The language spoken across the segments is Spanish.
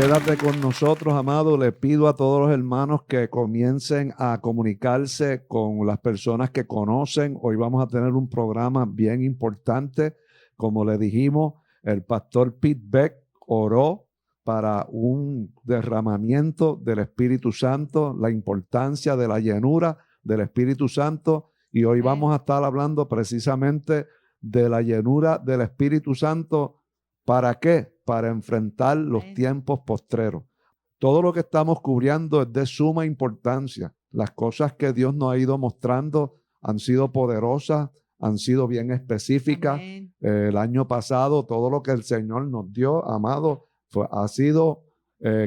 Quédate con nosotros, amado. Le pido a todos los hermanos que comiencen a comunicarse con las personas que conocen. Hoy vamos a tener un programa bien importante. Como le dijimos, el pastor Pete Beck oró para un derramamiento del Espíritu Santo, la importancia de la llenura del Espíritu Santo. Y hoy vamos a estar hablando precisamente de la llenura del Espíritu Santo. ¿Para qué? Para enfrentar los tiempos postreros. Todo lo que estamos cubriendo es de suma importancia. Las cosas que Dios nos ha ido mostrando han sido poderosas, han sido bien específicas. El año pasado, todo lo que el Señor nos dio, amado, ha sido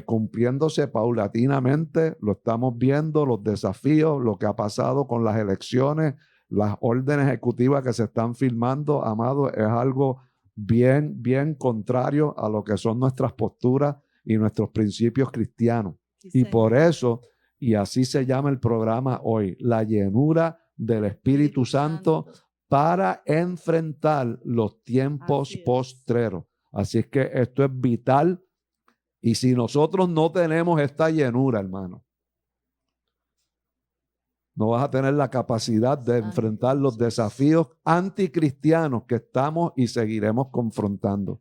cumpliéndose paulatinamente. Lo estamos viendo, los desafíos, lo que ha pasado con las elecciones, las órdenes ejecutivas que se están firmando, amado, es algo bien contrario a lo que son nuestras posturas y nuestros principios cristianos. Y por eso, y así se llama el programa hoy, la llenura del Espíritu Santo para enfrentar los tiempos postreros. Así es que esto es vital. Y si nosotros no tenemos esta llenura, hermano, no vas a tener la capacidad de enfrentar los desafíos anticristianos que estamos y seguiremos confrontando.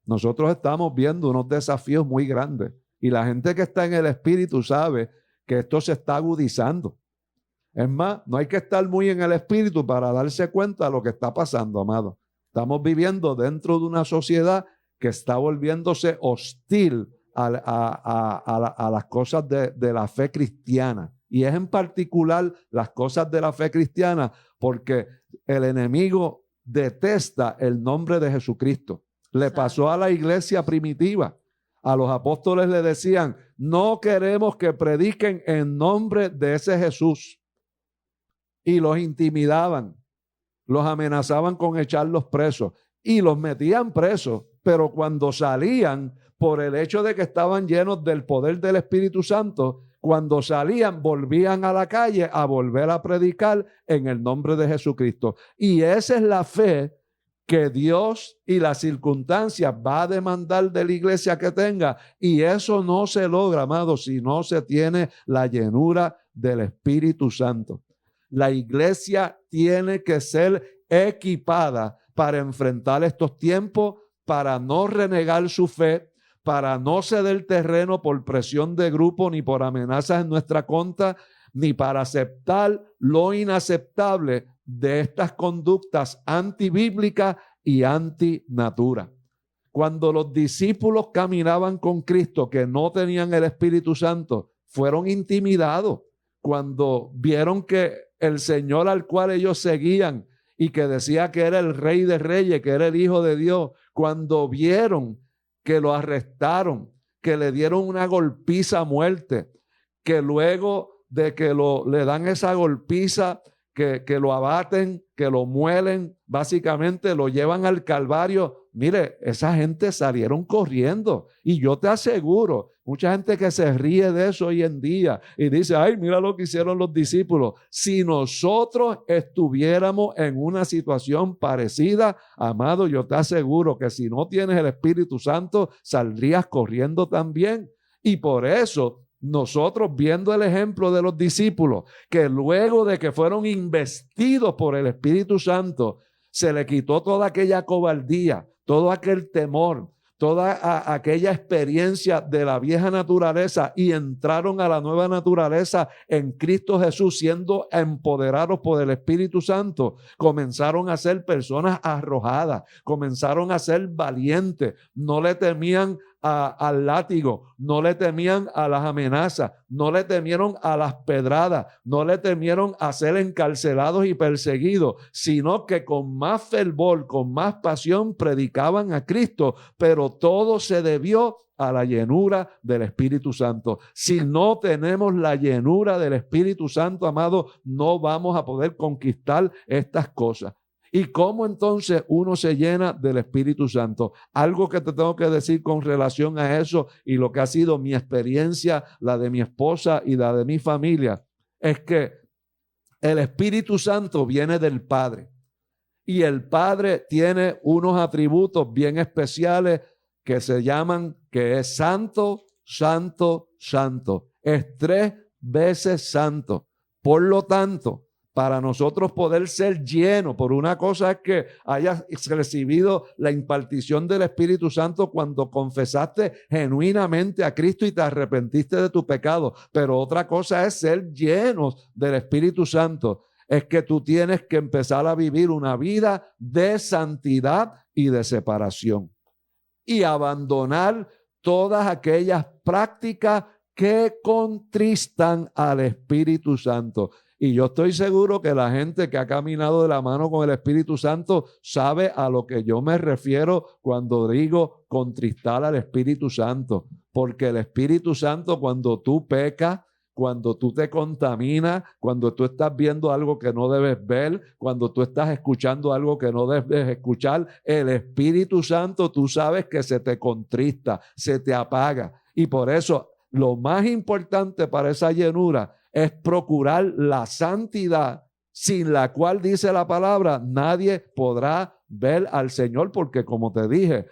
Nosotros estamos viendo unos desafíos muy grandes y la gente que está en el Espíritu sabe que esto se está agudizando. Es más, no hay que estar muy en el Espíritu para darse cuenta de lo que está pasando, amado. Estamos viviendo dentro de una sociedad que está volviéndose hostil a las cosas de la fe cristiana. Y es en particular las cosas de la fe cristiana porque el enemigo detesta el nombre de Jesucristo. Le pasó a la iglesia primitiva. A los apóstoles le decían, no queremos que prediquen en nombre de ese Jesús. Y los intimidaban, los amenazaban con echarlos presos y los metían presos. Pero cuando salían, por el hecho de que estaban llenos del poder del Espíritu Santo, cuando salían, volvían a la calle a volver a predicar en el nombre de Jesucristo. Y esa es la fe que Dios y las circunstancias va a demandar de la iglesia que tenga. Y eso no se logra, amado, si no se tiene la llenura del Espíritu Santo. La iglesia tiene que ser equipada para enfrentar estos tiempos, para no renegar su fe, para no ceder terreno por presión de grupo ni por amenazas en nuestra contra, ni para aceptar lo inaceptable de estas conductas antibíblicas y antinatura. Cuando los discípulos caminaban con Cristo, que no tenían el Espíritu Santo, fueron intimidados cuando vieron que el Señor al cual ellos seguían y que decía que era el Rey de Reyes, que era el Hijo de Dios, cuando vieron que lo arrestaron, que le dieron una golpiza a muerte, que luego de que le dan esa golpiza, que lo abaten, que lo muelen, básicamente lo llevan al Calvario. Mire, esa gente salieron corriendo y yo te aseguro, mucha gente que se ríe de eso hoy en día y dice, ay, mira lo que hicieron los discípulos. Si nosotros estuviéramos en una situación parecida, amado, yo te aseguro que si no tienes el Espíritu Santo, saldrías corriendo también. Y por eso nosotros, viendo el ejemplo de los discípulos, que luego de que fueron investidos por el Espíritu Santo, se le quitó toda aquella cobardía, todo aquel temor, toda aquella experiencia de la vieja naturaleza y entraron a la nueva naturaleza en Cristo Jesús, siendo empoderados por el Espíritu Santo, comenzaron a ser personas arrojadas, comenzaron a ser valientes, no le temían al látigo, no le temían a las amenazas, no le temieron a las pedradas, no le temieron a ser encarcelados y perseguidos, sino que con más fervor, con más pasión predicaban a Cristo, pero todo se debió a la llenura del Espíritu Santo. Si no tenemos la llenura del Espíritu Santo, amado, no vamos a poder conquistar estas cosas. ¿Y cómo entonces uno se llena del Espíritu Santo? Algo que te tengo que decir con relación a eso y lo que ha sido mi experiencia, la de mi esposa y la de mi familia, es que el Espíritu Santo viene del Padre y el Padre tiene unos atributos bien especiales que se llaman que es santo, santo, santo. Es 3 veces santo. Por lo tanto, para nosotros poder ser llenos, por una cosa es que hayas recibido la impartición del Espíritu Santo cuando confesaste genuinamente a Cristo y te arrepentiste de tu pecado, pero otra cosa es ser llenos del Espíritu Santo. Es que tú tienes que empezar a vivir una vida de santidad y de separación y abandonar todas aquellas prácticas que contristan al Espíritu Santo. Y yo estoy seguro que la gente que ha caminado de la mano con el Espíritu Santo sabe a lo que yo me refiero cuando digo contristar al Espíritu Santo. Porque el Espíritu Santo, cuando tú pecas, cuando tú te contaminas, cuando tú estás viendo algo que no debes ver, cuando tú estás escuchando algo que no debes escuchar, el Espíritu Santo tú sabes que se te contrista, se te apaga. Y por eso lo más importante para esa llenura es procurar la santidad, sin la cual dice la palabra, nadie podrá ver al Señor, porque como te dije,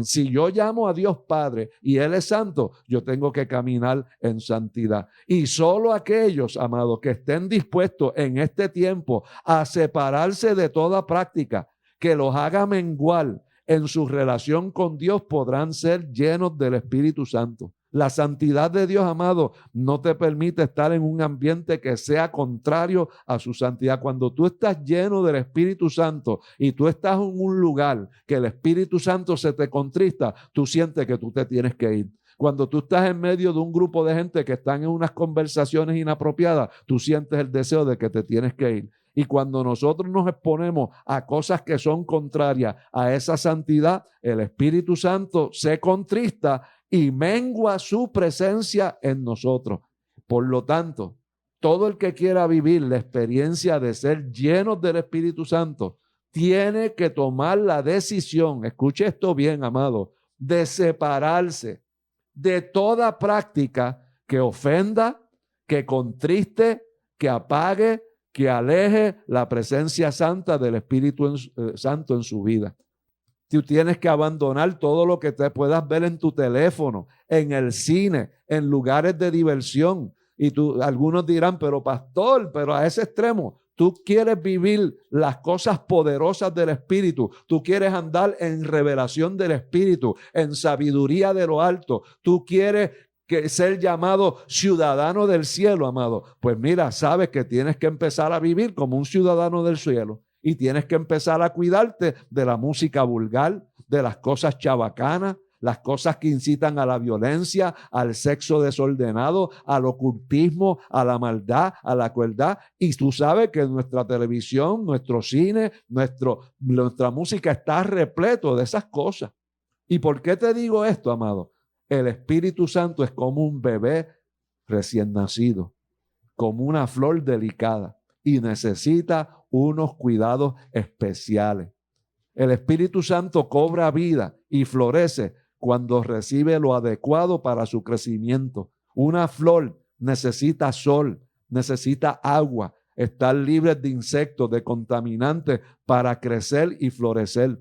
si yo llamo a Dios Padre y Él es santo, yo tengo que caminar en santidad. Y solo aquellos, amados, que estén dispuestos en este tiempo a separarse de toda práctica que los haga menguar en su relación con Dios, podrán ser llenos del Espíritu Santo. La santidad de Dios, amado, no te permite estar en un ambiente que sea contrario a su santidad. Cuando tú estás lleno del Espíritu Santo y tú estás en un lugar que el Espíritu Santo se te contrista, tú sientes que tú te tienes que ir. Cuando tú estás en medio de un grupo de gente que están en unas conversaciones inapropiadas, tú sientes el deseo de que te tienes que ir. Y cuando nosotros nos exponemos a cosas que son contrarias a esa santidad, el Espíritu Santo se contrista y mengua su presencia en nosotros. Por lo tanto, todo el que quiera vivir la experiencia de ser llenos del Espíritu Santo tiene que tomar la decisión, escuche esto bien, amado, de separarse de toda práctica que ofenda, que contriste, que apague, que aleje la presencia santa del Espíritu Santo en su vida. Tú tienes que abandonar todo lo que te puedas ver en tu teléfono, en el cine, en lugares de diversión. Y algunos dirán, pero pastor, pero a ese extremo, tú quieres vivir las cosas poderosas del Espíritu. Tú quieres andar en revelación del Espíritu, en sabiduría de lo alto. Tú quieres ser llamado ciudadano del cielo, amado. Pues mira, sabes que tienes que empezar a vivir como un ciudadano del cielo. Y tienes que empezar a cuidarte de la música vulgar, de las cosas chabacanas, las cosas que incitan a la violencia, al sexo desordenado, al ocultismo, a la maldad, a la crueldad. Y tú sabes que nuestra televisión, nuestro cine, nuestra música está repleto de esas cosas. ¿Y por qué te digo esto, amado? El Espíritu Santo es como un bebé recién nacido, como una flor delicada y necesita unos cuidados especiales. El Espíritu Santo cobra vida y florece cuando recibe lo adecuado para su crecimiento. Una flor necesita sol, necesita agua, estar libre de insectos, de contaminantes para crecer y florecer.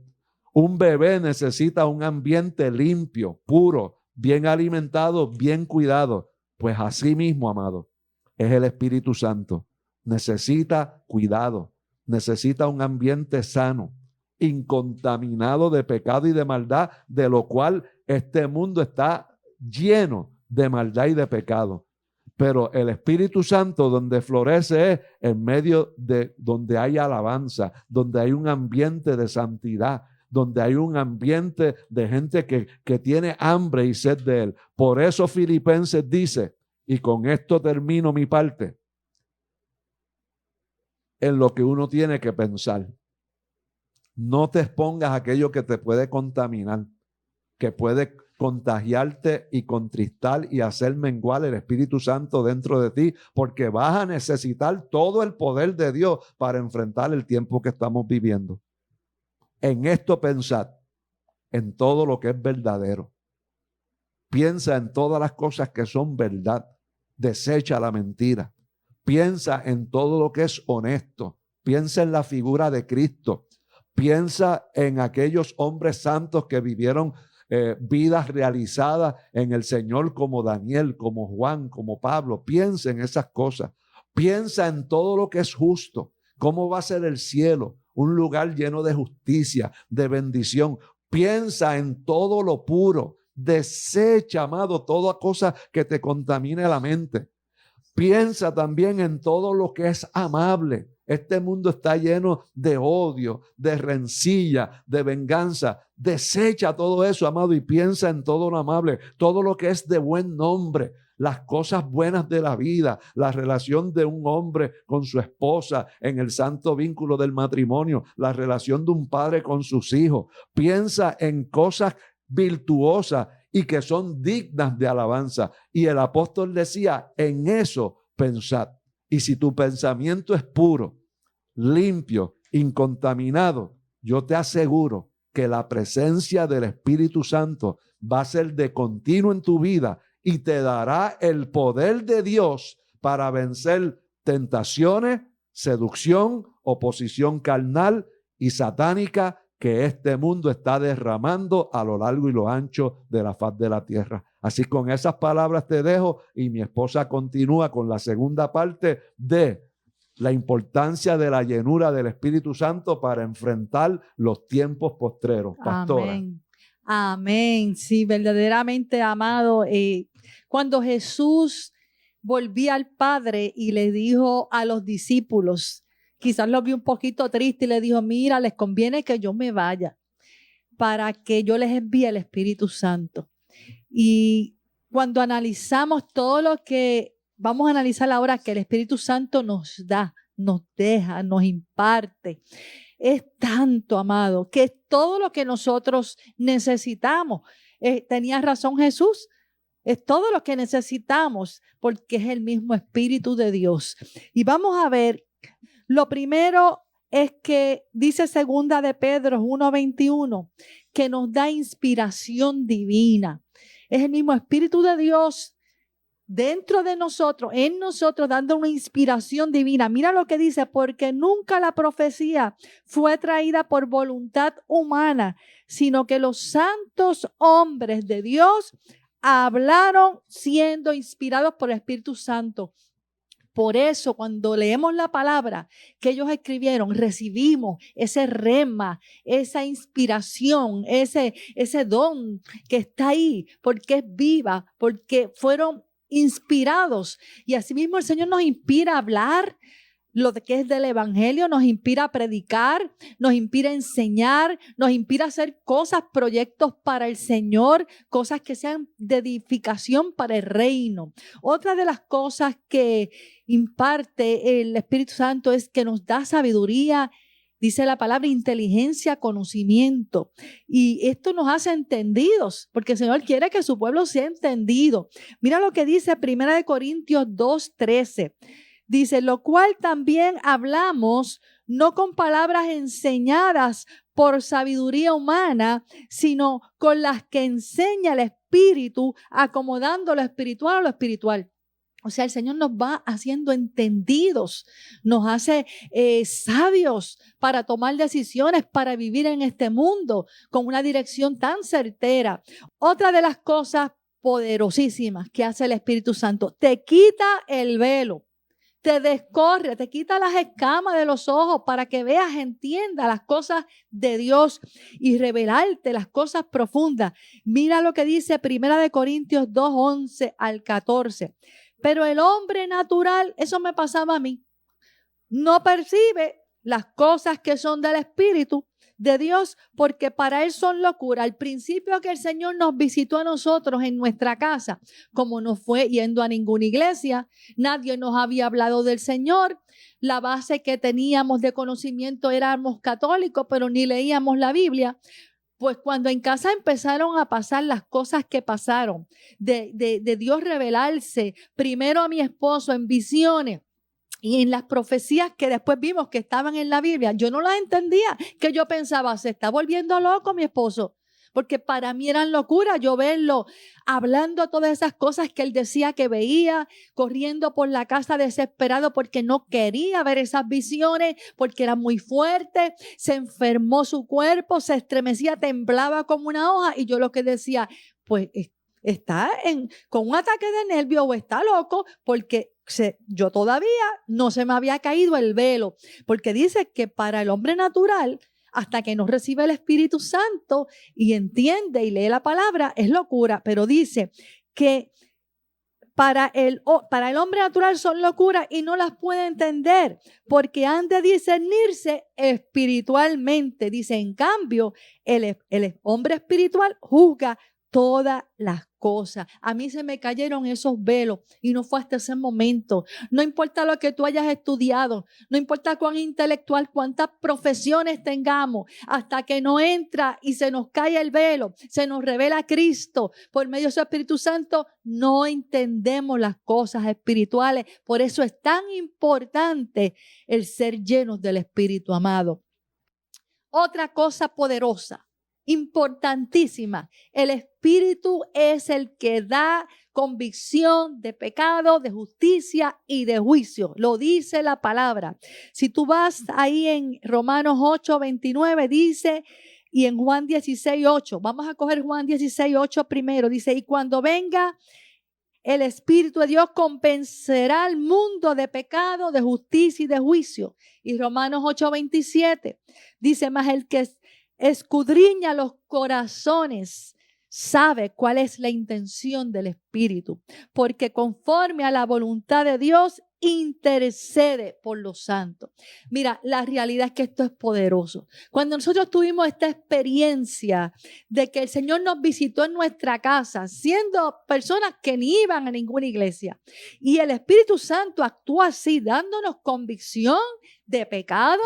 Un bebé necesita un ambiente limpio, puro, bien alimentado, bien cuidado. Pues así mismo, amado, es el Espíritu Santo. Necesita cuidado, necesita un ambiente sano, incontaminado de pecado y de maldad, de lo cual este mundo está lleno de maldad y de pecado. Pero el Espíritu Santo donde florece es en medio de donde hay alabanza, donde hay un ambiente de santidad, donde hay un ambiente de gente que tiene hambre y sed de Él. Por eso Filipenses dice, y con esto termino mi parte, en lo que uno tiene que pensar. No te expongas a aquello que te puede contaminar, que puede contagiarte y contristar y hacer menguar el Espíritu Santo dentro de ti, porque vas a necesitar todo el poder de Dios para enfrentar el tiempo que estamos viviendo. En esto pensad, en todo lo que es verdadero. Piensa en todas las cosas que son verdad. Desecha la mentira. Piensa en todo lo que es honesto. Piensa en la figura de Cristo. Piensa en aquellos hombres santos que vivieron vidas realizadas en el Señor como Daniel, como Juan, como Pablo. Piensa en esas cosas. Piensa en todo lo que es justo. ¿Cómo va a ser el cielo? Un lugar lleno de justicia, de bendición. Piensa en todo lo puro. Desecha, amado, toda cosa que te contamine la mente. Piensa también en todo lo que es amable. Este mundo está lleno de odio, de rencilla, de venganza. Desecha todo eso, amado, y piensa en todo lo amable, todo lo que es de buen nombre, las cosas buenas de la vida, la relación de un hombre con su esposa en el santo vínculo del matrimonio, la relación de un padre con sus hijos. Piensa en cosas virtuosas y que son dignas de alabanza. Y el apóstol decía, en eso pensad. Y si tu pensamiento es puro, limpio, incontaminado, yo te aseguro que la presencia del Espíritu Santo va a ser de continuo en tu vida y te dará el poder de Dios para vencer tentaciones, seducción, oposición carnal y satánica que este mundo está derramando a lo largo y lo ancho de la faz de la tierra. Así, con esas palabras te dejo, y mi esposa continúa con la segunda parte de la importancia de la llenura del Espíritu Santo para enfrentar los tiempos postreros. Pastora. Amén. Amén. Sí, verdaderamente, amado. Cuando Jesús volvía al Padre y le dijo a los discípulos, quizás los vio un poquito triste y le dijo, mira, les conviene que yo me vaya para que yo les envíe el Espíritu Santo. Y cuando analizamos todo lo que vamos a analizar ahora que el Espíritu Santo nos da, nos deja, nos imparte, es tanto, amado, que es todo lo que nosotros necesitamos. Tenía razón Jesús. Es todo lo que necesitamos porque es el mismo Espíritu de Dios. Y vamos a ver, lo primero es que dice segunda de Pedro 1:21, que nos da inspiración divina. Es el mismo Espíritu de Dios dentro de nosotros, en nosotros, dando una inspiración divina. Mira lo que dice, porque nunca la profecía fue traída por voluntad humana, sino que los santos hombres de Dios hablaron siendo inspirados por el Espíritu Santo. Por eso, cuando leemos la palabra que ellos escribieron, recibimos ese rema, esa inspiración, ese don que está ahí, porque es viva, porque fueron inspirados. Y asimismo el Señor nos inspira a hablar lo que es del evangelio, nos inspira a predicar, nos inspira a enseñar, nos inspira a hacer cosas, proyectos para el Señor, cosas que sean de edificación para el reino. Otra de las cosas que imparte el Espíritu Santo es que nos da sabiduría, dice la palabra, inteligencia, conocimiento. Y esto nos hace entendidos, porque el Señor quiere que su pueblo sea entendido. Mira lo que dice 1 Corintios 2:13. Dice, lo cual también hablamos, no con palabras enseñadas por sabiduría humana, sino con las que enseña el Espíritu, acomodando lo espiritual a lo espiritual. O sea, el Señor nos va haciendo entendidos, nos hace sabios para tomar decisiones, para vivir en este mundo con una dirección tan certera. Otra de las cosas poderosísimas que hace el Espíritu Santo, te quita el velo. Te descorre, te quita las escamas de los ojos para que veas, entiendas las cosas de Dios y revelarte las cosas profundas. Mira lo que dice 1 Corintios 2:11 al 14. Pero el hombre natural, eso me pasaba a mí, no percibe las cosas que son del Espíritu de Dios, porque para él son locura. Al principio que el Señor nos visitó a nosotros en nuestra casa, como no fue yendo a ninguna iglesia, nadie nos había hablado del Señor, la base que teníamos de conocimiento éramos católicos, pero ni leíamos la Biblia. Pues cuando en casa empezaron a pasar las cosas que pasaron, de Dios revelarse primero a mi esposo en visiones, y en las profecías que después vimos que estaban en la Biblia, yo no las entendía, que yo pensaba, se está volviendo loco mi esposo, porque para mí eran locura yo verlo hablando todas esas cosas que él decía que veía, corriendo por la casa desesperado porque no quería ver esas visiones, porque era muy fuerte, se enfermó su cuerpo, se estremecía, temblaba como una hoja, y yo lo que decía, pues está con un ataque de nervio o está loco, porque yo todavía no se me había caído el velo, porque dice que para el hombre natural, hasta que no recibe el Espíritu Santo y entiende y lee la palabra, es locura. Pero dice que para el hombre natural son locuras y no las puede entender, porque han de discernirse espiritualmente. Dice, en cambio, el hombre espiritual juzga todas las cosas. A mí se me cayeron esos velos y no fue hasta ese momento. No importa lo que tú hayas estudiado, no importa cuán intelectual, cuántas profesiones tengamos, hasta que no entra y se nos cae el velo, se nos revela Cristo por medio de su Espíritu Santo, no entendemos las cosas espirituales. Por eso es tan importante el ser llenos del Espíritu, amado. Otra cosa poderosa, importantísima, el Espíritu es el que da convicción de pecado, de justicia y de juicio. Lo dice la palabra. Si tú vas ahí en Romanos 8:29, dice, y en Juan 16:8, vamos a coger Juan 16:8 primero, dice, y cuando venga el Espíritu de Dios convencerá al mundo de pecado, de justicia y de juicio. Y Romanos 8:27 dice, mas el que escudriña los corazones sabe cuál es la intención del Espíritu, porque conforme a la voluntad de Dios intercede por los santos. Mira, la realidad es que esto es poderoso. Cuando nosotros tuvimos esta experiencia de que el Señor nos visitó en nuestra casa, siendo personas que ni iban a ninguna iglesia, y el Espíritu Santo actuó así, dándonos convicción de pecado,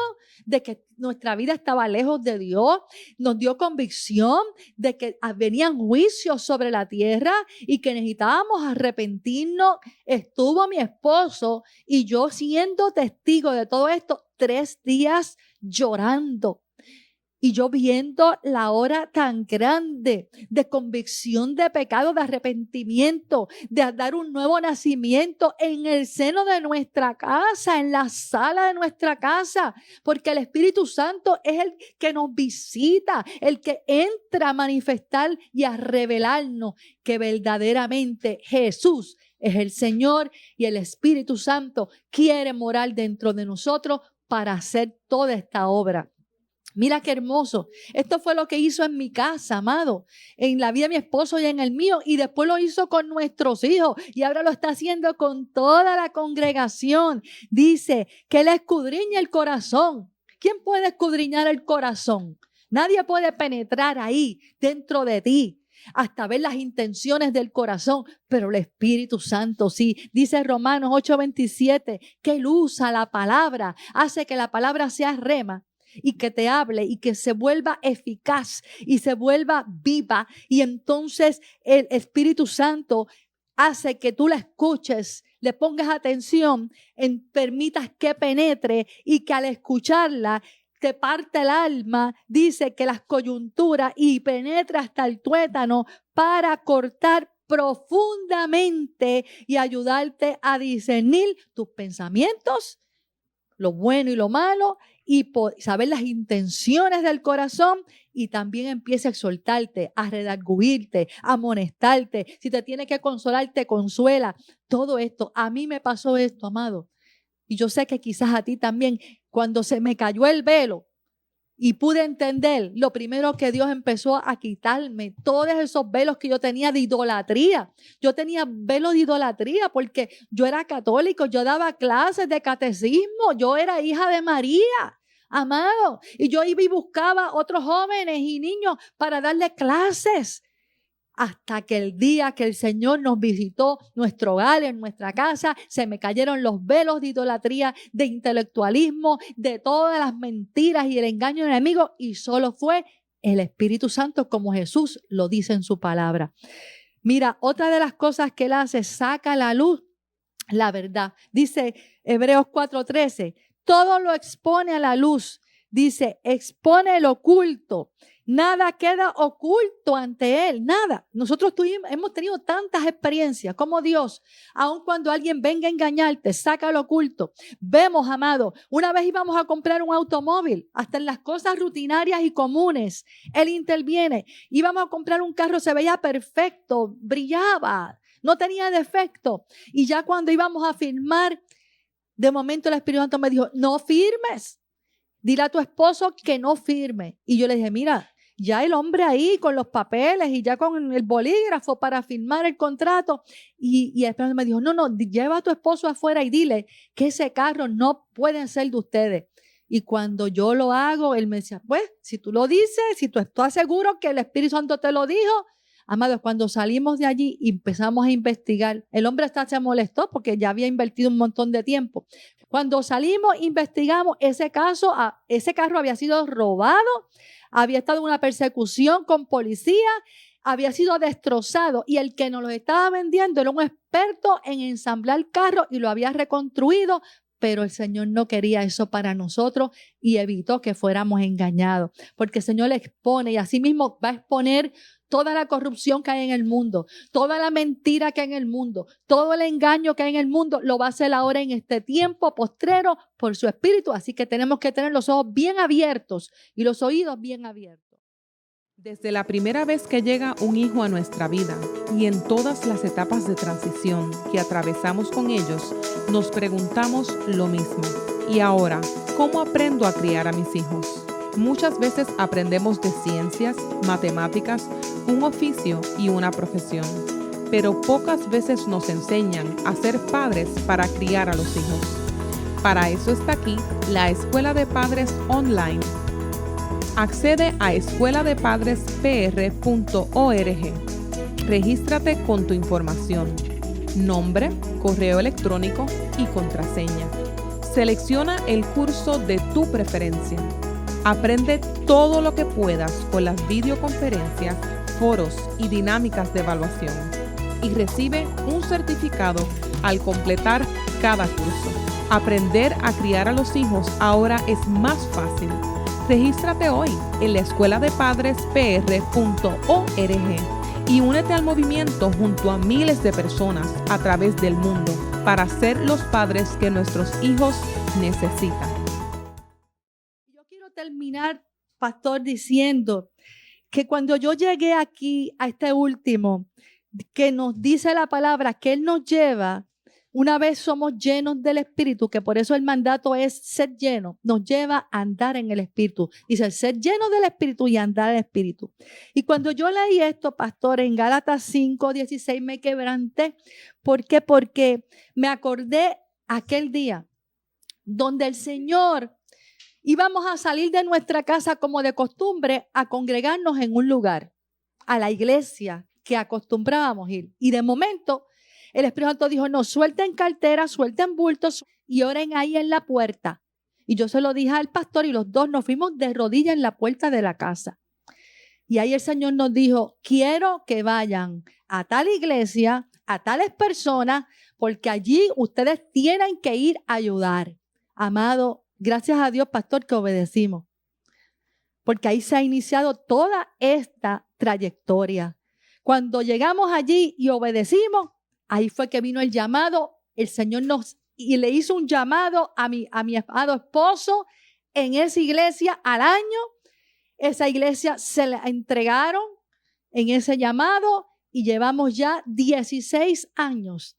de que nuestra vida estaba lejos de Dios, nos dio convicción de que venían juicios sobre la tierra y que necesitábamos arrepentirnos. Estuvo mi esposo y yo siendo testigo de todo esto 3 días llorando. Y yo viendo la hora tan grande de convicción de pecado, de arrepentimiento, de dar un nuevo nacimiento en el seno de nuestra casa, en la sala de nuestra casa, porque el Espíritu Santo es el que nos visita, el que entra a manifestar y a revelarnos que verdaderamente Jesús es el Señor y el Espíritu Santo quiere morar dentro de nosotros para hacer toda esta obra. Mira qué hermoso. Esto fue lo que hizo en mi casa, amado, en la vida de mi esposo y en el mío, y después lo hizo con nuestros hijos y ahora lo está haciendo con toda la congregación. Dice que Él escudriña el corazón. ¿Quién puede escudriñar el corazón? Nadie puede penetrar ahí dentro de ti hasta ver las intenciones del corazón, pero el Espíritu Santo sí. Dice Romanos 8:27 que Él usa la palabra, hace que la palabra sea rema y que te hable y que se vuelva eficaz y se vuelva viva, y entonces el Espíritu Santo hace que tú la escuches, le pongas atención, permitas que penetre y que al escucharla te parte el alma, dice que las coyunturas, y penetra hasta el tuétano para cortar profundamente y ayudarte a discernir tus pensamientos, lo bueno y lo malo, y saber las intenciones del corazón, y también empieza a exhortarte, a redarguirte, a amonestarte. Si te tiene que consolar, te consuela. Todo esto, a mí me pasó esto, amado. Y yo sé que quizás a ti también, cuando se me cayó el velo y pude entender, lo primero que Dios empezó a quitarme, todos esos velos que yo tenía de idolatría. Yo tenía velos de idolatría porque yo era católico, yo daba clases de catecismo, yo era hija de María, amado. Y yo iba y buscaba otros jóvenes y niños para darle clases. Hasta que el día que el Señor nos visitó nuestro hogar, en nuestra casa, se me cayeron los velos de idolatría, de intelectualismo, de todas las mentiras y el engaño del enemigo, y solo fue el Espíritu Santo, como Jesús lo dice en su palabra. Mira, otra de las cosas que Él hace, saca a la luz la verdad. Dice Hebreos 4:13, todo lo expone a la luz. Dice, expone el oculto. Nada queda oculto ante Él, nada. Nosotros hemos tenido tantas experiencias como Dios, aun cuando alguien venga a engañarte, saca lo oculto. Vemos, amado, una vez íbamos a comprar un automóvil, hasta en las cosas rutinarias y comunes, Él interviene. Íbamos a comprar un carro, se veía perfecto, brillaba, no tenía defecto. Y ya cuando íbamos a firmar, de momento el Espíritu Santo me dijo, no firmes. Dile a tu esposo que no firme. Y yo le dije, mira, ya el hombre ahí con los papeles y ya con el bolígrafo para firmar el contrato. Y el Espíritu me dijo, no, lleva a tu esposo afuera y dile que ese carro no puede ser de ustedes. Y cuando yo lo hago, él me decía, pues, si tú lo dices, si tú estás seguro que el Espíritu Santo te lo dijo. Amados, cuando salimos de allí y empezamos a investigar, el hombre hasta se molestó porque ya había invertido un montón de tiempo. Cuando salimos, investigamos ese caso, ese carro había sido robado, había estado en una persecución con policía, había sido destrozado y el que nos lo estaba vendiendo era un experto en ensamblar carros y lo había reconstruido, pero el Señor no quería eso para nosotros y evitó que fuéramos engañados, porque el Señor le expone y así mismo va a exponer toda la corrupción que hay en el mundo, toda la mentira que hay en el mundo, todo el engaño que hay en el mundo, lo va a hacer ahora en este tiempo postrero por su Espíritu. Así que tenemos que tener los ojos bien abiertos y los oídos bien abiertos. Desde la primera vez que llega un hijo a nuestra vida y en todas las etapas de transición que atravesamos con ellos, nos preguntamos lo mismo. ¿Y ahora, cómo aprendo a criar a mis hijos? Muchas veces aprendemos de ciencias, matemáticas, un oficio y una profesión, pero pocas veces nos enseñan a ser padres para criar a los hijos. Para eso está aquí la Escuela de Padres Online. Accede a escueladepadrespr.org. Regístrate con tu información, nombre, correo electrónico y contraseña. Selecciona el curso de tu preferencia. Aprende todo lo que puedas con las videoconferencias, foros y dinámicas de evaluación. Y recibe un certificado al completar cada curso. Aprender a criar a los hijos ahora es más fácil. Regístrate hoy en la escueladepadrespr.org y únete al movimiento junto a miles de personas a través del mundo para ser los padres que nuestros hijos necesitan. Yo quiero terminar, pastor, diciendo que cuando yo llegué aquí a este último, que nos dice la palabra que Él nos lleva, una vez somos llenos del Espíritu, que por eso el mandato es ser lleno, nos lleva a andar en el Espíritu. Dice, ser lleno del Espíritu y andar en el Espíritu. Y cuando yo leí esto, pastor, en Gálatas 5:16 me quebranté. ¿Por qué? Porque me acordé aquel día donde el Señor íbamos a salir de nuestra casa como de costumbre a congregarnos en un lugar, a la iglesia que acostumbrábamos ir. Y de momento el Espíritu Santo dijo, no, suelten carteras, suelten bultos y oren ahí en la puerta. Y yo se lo dije al pastor y los dos nos fuimos de rodillas en la puerta de la casa. Y ahí el Señor nos dijo, quiero que vayan a tal iglesia, a tales personas, porque allí ustedes tienen que ir a ayudar. Amado, gracias a Dios, pastor, que obedecimos. Porque ahí se ha iniciado toda esta trayectoria. Cuando llegamos allí y obedecimos, ahí fue que vino el llamado. El Señor y le hizo un llamado a mi amado esposo en esa iglesia al año. Esa iglesia se la entregaron en ese llamado y llevamos ya 16 años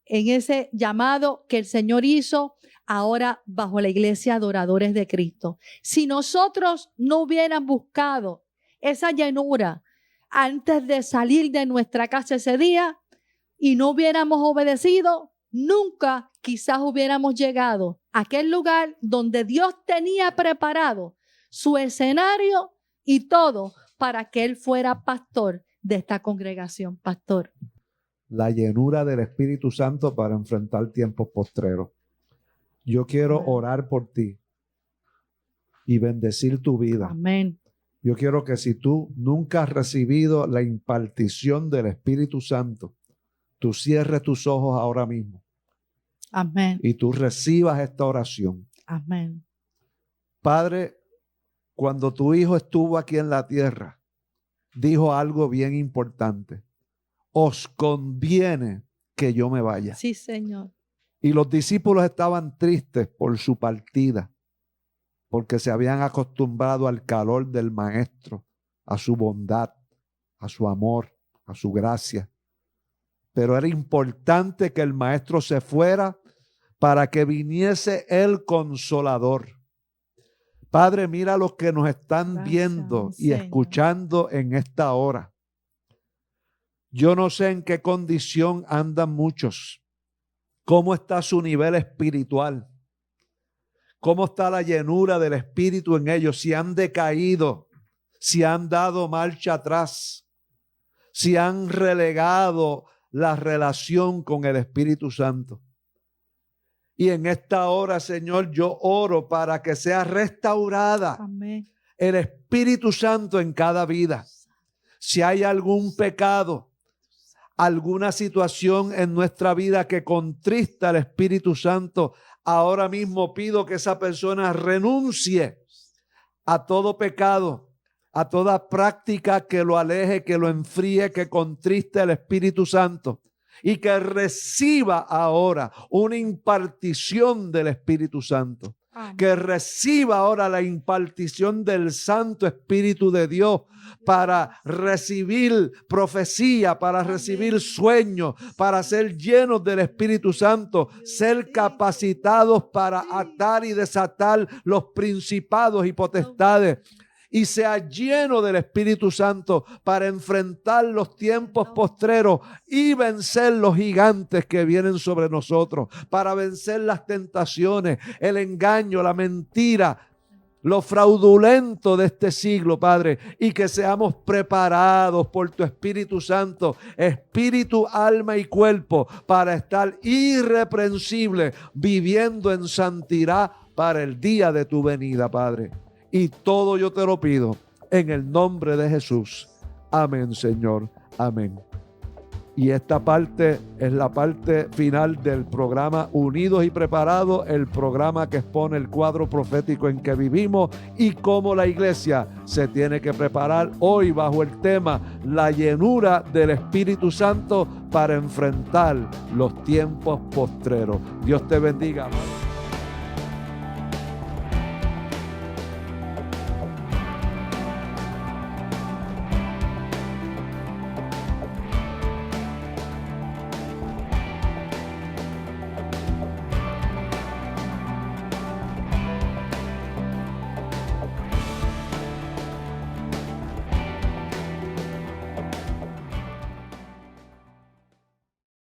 en ese llamado que el Señor hizo ahora bajo la iglesia Adoradores de Cristo. Si nosotros no hubieran buscado esa llenura antes de salir de nuestra casa ese día y no hubiéramos obedecido, nunca quizás hubiéramos llegado a aquel lugar donde Dios tenía preparado su escenario y todo para que Él fuera pastor de esta congregación, pastor. La llenura del Espíritu Santo para enfrentar tiempos postreros. Yo quiero orar por ti y bendecir tu vida. Amén. Yo quiero que si tú nunca has recibido la impartición del Espíritu Santo, tú cierres tus ojos ahora mismo. Amén. Y tú recibas esta oración. Amén. Padre, cuando tu hijo estuvo aquí en la tierra, dijo algo bien importante. Os conviene que yo me vaya. Sí, Señor. Y los discípulos estaban tristes por su partida, porque se habían acostumbrado al calor del Maestro, a su bondad, a su amor, a su gracia. Pero era importante que el Maestro se fuera para que viniese el Consolador. Padre, mira los que nos están Gracias, viendo y Señor. escuchando en esta hora. Yo no sé en qué condición andan muchos. ¿Cómo está su nivel espiritual? ¿Cómo está la llenura del Espíritu en ellos? Si han decaído, si han dado marcha atrás, si han relegado la relación con el Espíritu Santo. Y en esta hora, Señor, yo oro para que sea restaurada Amén. el Espíritu Santo en cada vida. Si hay algún pecado, alguna situación en nuestra vida que contrista al Espíritu Santo, ahora mismo pido que esa persona renuncie a todo pecado, a toda práctica que lo aleje, que lo enfríe, que contriste al Espíritu Santo. Y que reciba ahora una impartición del Espíritu Santo. Amén. Que reciba ahora la impartición del Santo Espíritu de Dios para recibir profecía, para recibir sueños, para ser llenos del Espíritu Santo, ser capacitados para atar y desatar los principados y potestades. Y sea lleno del Espíritu Santo para enfrentar los tiempos postreros y vencer los gigantes que vienen sobre nosotros, para vencer las tentaciones, el engaño, la mentira, lo fraudulento de este siglo, Padre, y que seamos preparados por tu Espíritu Santo, espíritu, alma y cuerpo, para estar irreprensibles, viviendo en santidad para el día de tu venida, Padre. Y todo yo te lo pido en el nombre de Jesús. Amén, Señor. Amén. Y esta parte es la parte final del programa Unidos y Preparados, el programa que expone el cuadro profético en que vivimos y cómo la iglesia se tiene que preparar hoy bajo el tema la llenura del Espíritu Santo para enfrentar los tiempos postreros. Dios te bendiga.